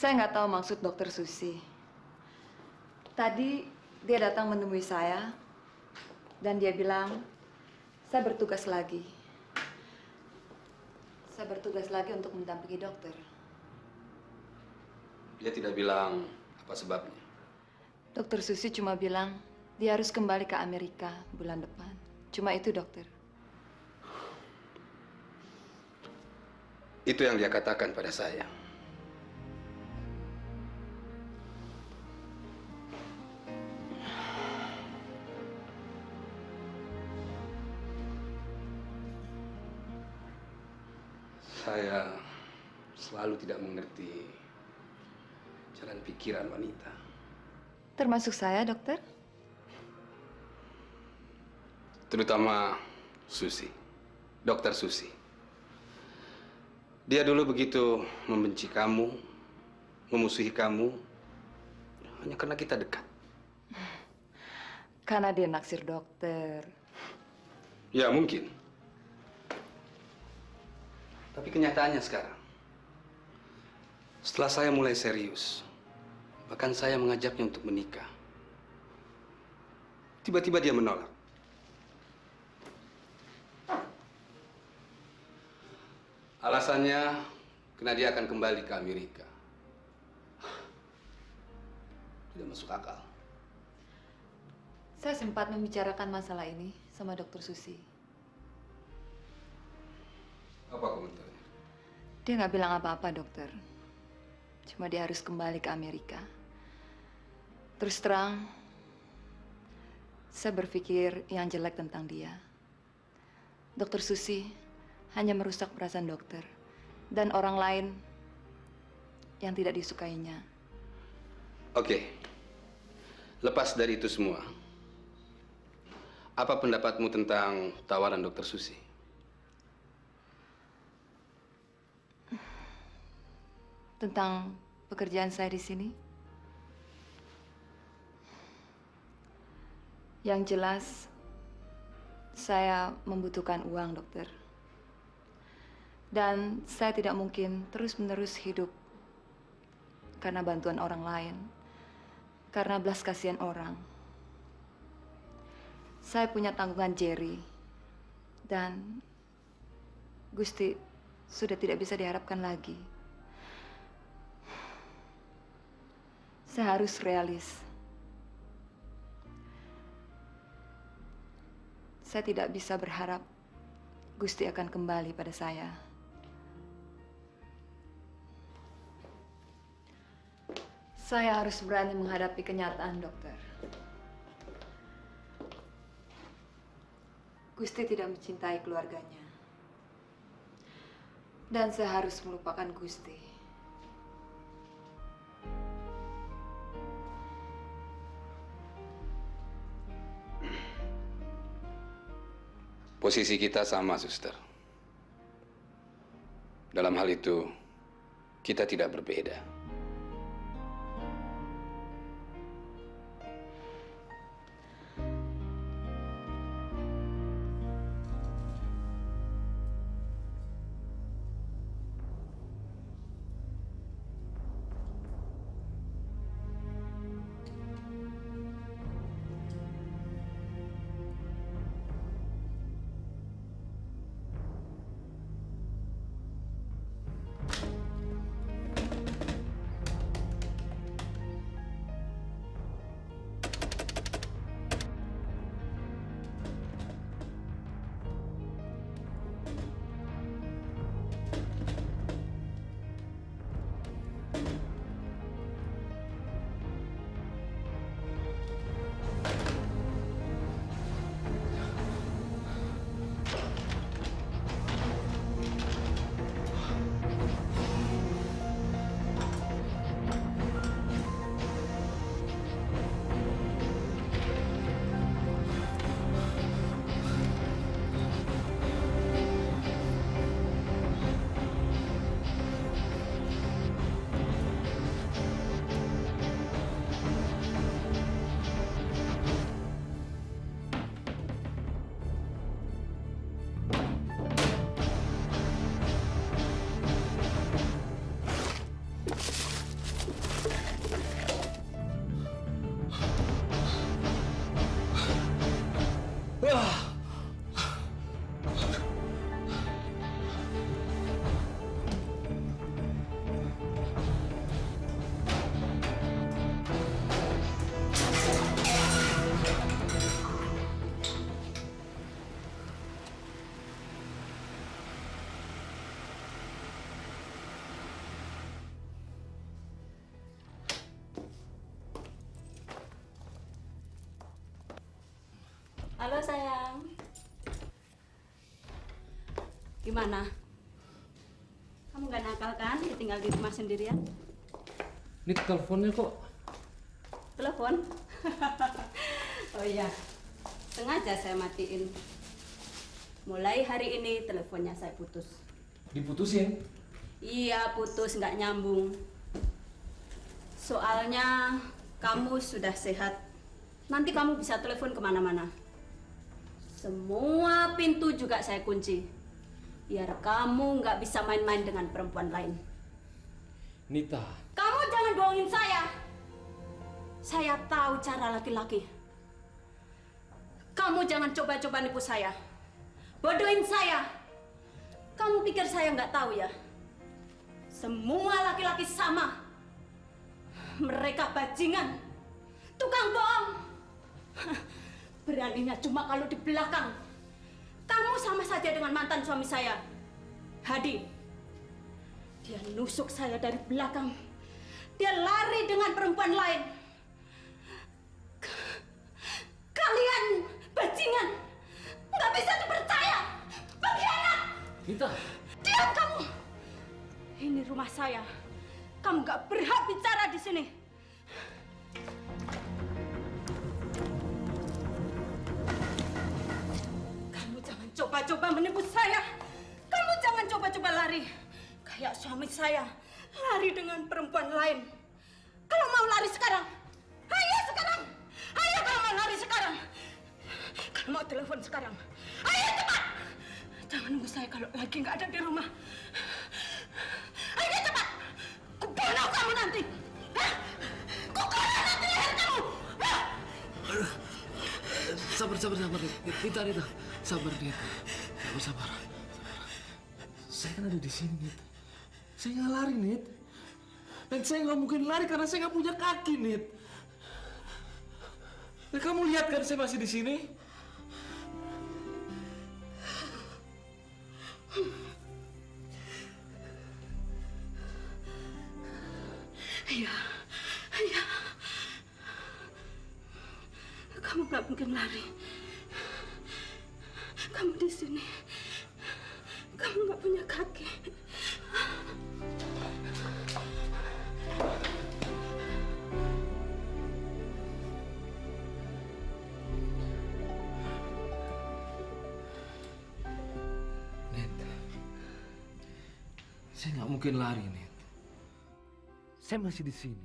Saya nggak tahu maksud Dokter Susi. Tadi dia datang menemui saya dan dia bilang, saya bertugas lagi. Saya bertugas lagi untuk mendampingi dokter. Dia tidak bilang apa sebabnya. Dokter Susi cuma bilang dia harus kembali ke Amerika bulan depan. Cuma itu, dokter. Itu yang dia katakan pada saya. Saya selalu tidak mengerti jalan pikiran wanita. Termasuk saya, dokter. Terutama Susi, Dokter Susi. Dia dulu begitu membenci kamu, memusuhi kamu, hanya karena kita dekat. Karena dia naksir dokter. Ya mungkin. Tapi kenyataannya sekarang, setelah saya mulai serius, bahkan saya mengajaknya untuk menikah, tiba-tiba dia menolak. Alasannya, karena dia akan kembali ke Amerika. Tidak masuk akal. Saya sempat membicarakan masalah ini sama Dokter Susi. Apa komentarnya? Dia nggak bilang apa-apa, dokter. Cuma dia harus kembali ke Amerika. Terus terang, saya berpikir yang jelek tentang dia. Dokter Susi hanya merusak perasaan dokter dan orang lain yang tidak disukainya. Oke, lepas dari itu semua, apa pendapatmu tentang tawaran Dokter Susi? Tentang pekerjaan saya di sini? Yang jelas, saya membutuhkan uang, dokter. Dan saya tidak mungkin terus-menerus hidup karena bantuan orang lain, karena belas kasihan orang. Saya punya tanggungan Jerry, dan Gusti sudah tidak bisa diharapkan lagi. Saya harus realis. Saya tidak bisa berharap Gusti akan kembali pada saya. Saya harus berani menghadapi kenyataan, dokter. Gusti tidak mencintai keluarganya. Dan saya harus melupakan Gusti. Posisi kita sama, suster. Dalam hal itu, kita tidak berbeda. Halo sayang. Gimana? Kamu gak nakal kan? Tinggal di rumah sendirian? Ini teleponnya kok. Telepon? Oh iya, sengaja saya matiin. Mulai hari ini teleponnya saya putus. Diputusin? Iya, putus, nggak nyambung. Soalnya kamu sudah sehat. Nanti kamu bisa telepon kemana-mana. Semua pintu juga saya kunci. Biar kamu nggak bisa main-main dengan perempuan lain. Nita. Kamu jangan bohongin saya. Saya tahu cara laki-laki. Kamu jangan coba-coba nipu saya. Bodohin saya. Kamu pikir saya nggak tahu ya? Semua laki-laki sama. Mereka bajingan. Tukang bohong. Beraninya cuma kalau di belakang. Kamu sama saja dengan mantan suami saya, Hadi. Dia nusuk saya dari belakang. Dia lari dengan perempuan lain. Kalian bajingan. Nggak bisa dipercaya. Pengkhianat. Nita. Diam kamu. Ini rumah saya. Kamu nggak berhak bicara di sini. Kamu jangan coba-coba menipu saya. Kamu jangan coba-coba lari. Kayak suami saya. Lari dengan perempuan lain. Kalau mau lari sekarang. Ayo sekarang. Ayo kalau mau lari sekarang. Kalau mau telepon sekarang. Ayo cepat. Jangan nunggu saya kalau lagi nggak ada di rumah. Ayo cepat. Kubunuh kamu nanti. Hah? Kubunuh nanti leher kamu. Hah? Sabar. Nita. Sabar, Nita. Sabar. Saya kan ada di sini, Nit. Saya nggak lari, Nit. Dan saya nggak mungkin lari karena saya nggak punya kaki, Nit. Dan kamu lihat kan saya masih di sini? Iya. Kamu nggak mungkin lari. Kamu di sini. Kamu nggak punya kaki. Nit, saya nggak mungkin lari, Nit. Saya masih di sini.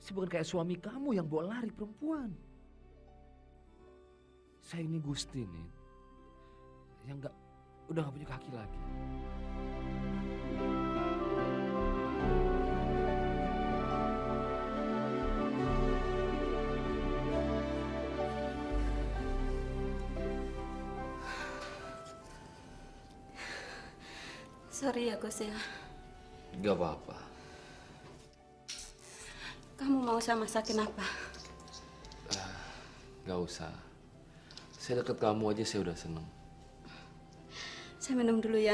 Saya bukan kayak suami kamu yang bawa lari perempuan. Saya ini Gusti, Nit. Yang udah nggak punya kaki lagi. Sorry ya, Gus ya. Gak apa-apa. Kamu mau saya masakin apa? Gak usah. Saya deket kamu aja saya udah seneng. Saya minum dulu ya.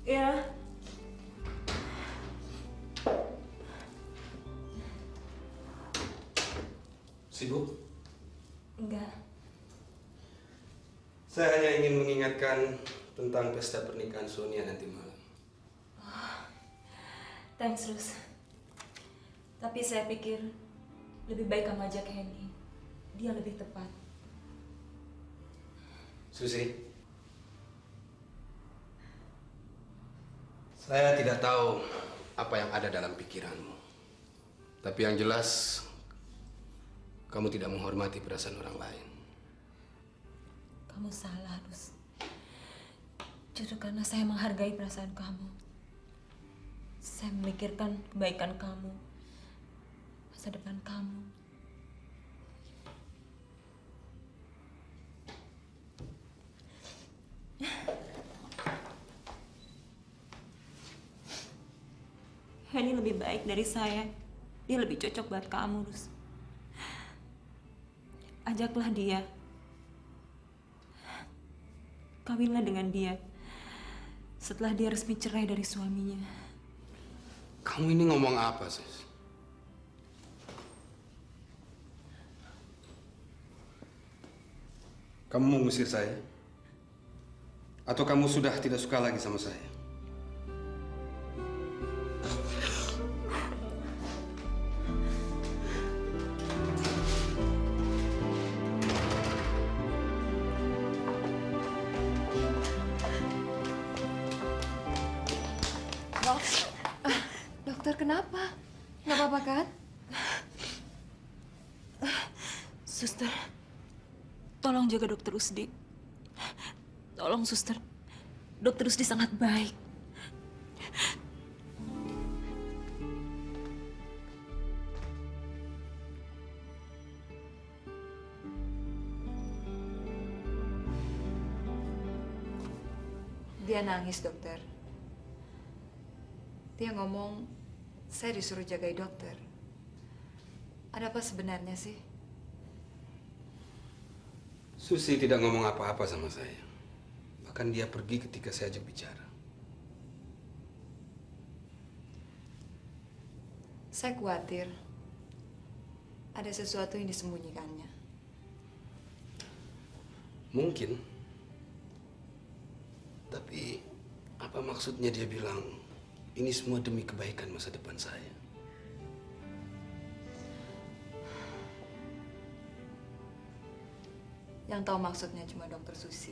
Ya. Sibuk? Enggak. Saya hanya ingin mengingatkan tentang pesta pernikahan Sonia nanti malam. Thanks, Rus. Tapi saya pikir lebih baik kamu ajak Henny. Dia lebih tepat. Susi, saya tidak tahu apa yang ada dalam pikiranmu. Tapi yang jelas, kamu tidak menghormati perasaan orang lain. Kamu salah, Rus. Justru karena saya menghargai perasaan kamu, Saya memikirkan kebaikan kamu, masa depan kamu. Henny lebih baik dari saya. Dia lebih cocok buat kamu, Rus. Ajaklah dia. Kawinlah dengan dia. Setelah dia resmi cerai dari suaminya. Kamu ini ngomong apa, sis? Kamu mau ngusir saya? Atau kamu sudah tidak suka lagi sama saya? Dokter, kenapa? Nggak apa-apa kan? Suster, tolong jaga Dokter Usdi. Tolong, Suster. Dokter Usdi sangat baik. Dia nangis, dokter. Dia ngomong, saya disuruh jagai dokter. Ada apa sebenarnya sih? Susi tidak ngomong apa-apa sama saya. Bahkan dia pergi ketika saya ajak bicara. Saya khawatir ada sesuatu yang disembunyikannya. Mungkin. Tapi apa maksudnya dia bilang ini semua demi kebaikan masa depan saya? Yang tahu maksudnya cuma Dokter Susi.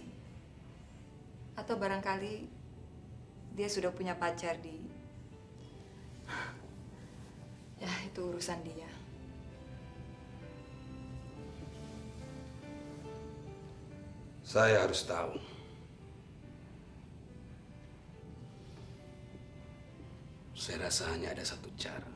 Atau barangkali dia sudah punya pacar di... Ya, itu urusan dia. Saya harus tahu. Saya rasa hanya ada satu cara.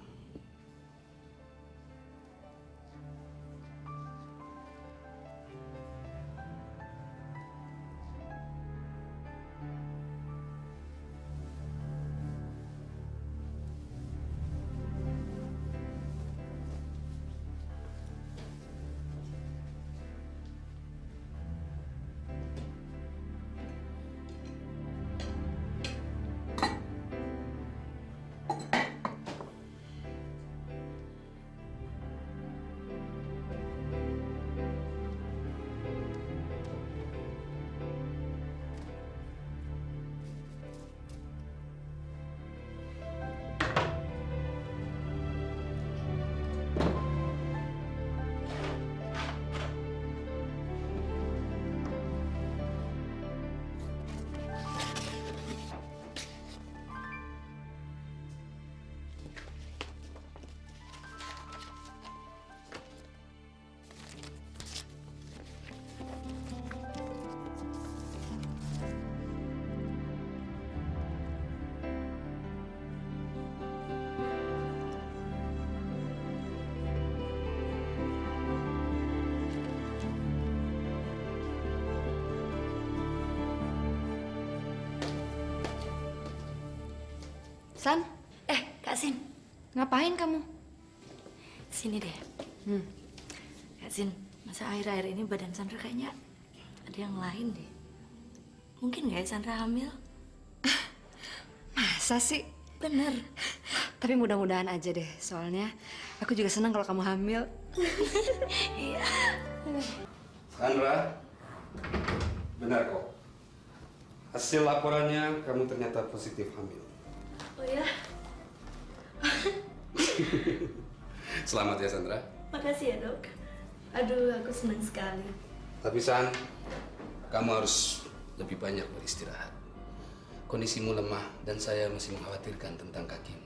San, Kak Sin, ngapain kamu? sini deh. Kak Sin, masa akhir-akhir ini badan Sandra kayaknya ada yang lain deh. Mungkin nggak ya Sandra hamil? Masa sih? Bener. Tapi mudah-mudahan aja deh, soalnya aku juga senang kalau kamu hamil. Iya. Sandra, benar kok. Hasil laporannya kamu ternyata positif hamil. Oh ya, Selamat ya Sandra. makasih ya dok. Aduh, aku senang sekali. Tapi San, kamu harus lebih banyak beristirahat. Kondisimu lemah dan saya masih mengkhawatirkan tentang kakimu.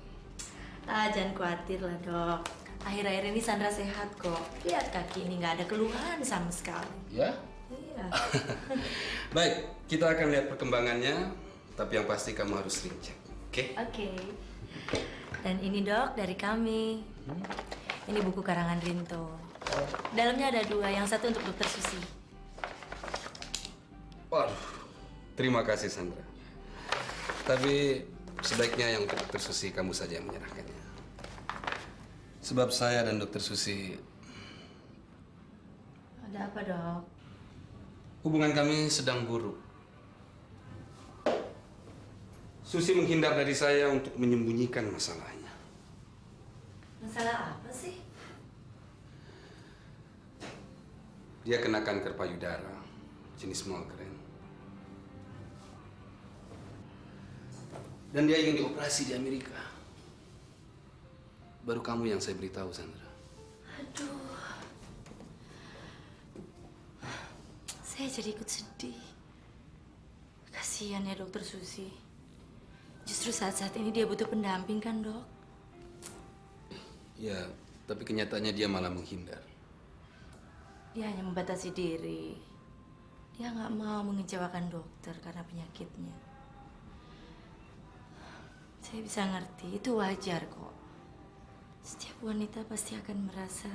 Jangan khawatir lah dok. Akhir-akhir ini Sandra sehat kok. Lihat kaki ini nggak ada keluhan sama sekali. Ya? Iya. Baik, kita akan lihat perkembangannya. Tapi yang pasti kamu harus sering cek. Oke? Oke. Dan ini dok dari kami. Ini buku karangan Rinto. Dalamnya ada 2, yang satu untuk dokter Susi. Waduh, terima kasih Sandra. Tapi sebaiknya yang untuk dokter Susi kamu saja yang menyerahkannya. Sebab saya dan dokter Susi, Ada apa dok? hubungan kami sedang buruk. Susi menghindar dari saya untuk menyembunyikan masalahnya. Masalah apa sih? Dia kena kanker payudara, jenis Molgren. Dan dia ingin dioperasi di Amerika. Baru kamu yang saya beritahu, Sandra. Aduh. Saya jadi ikut sedih. Kasihan ya dokter Susi. Justru saat-saat ini dia butuh pendamping kan dok? Ya, tapi kenyataannya dia malah menghindar. Dia hanya membatasi diri. Dia nggak mau mengecewakan dokter karena penyakitnya. Saya bisa ngerti, itu wajar kok. Setiap wanita pasti akan merasa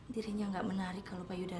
dirinya nggak menarik kalau payudara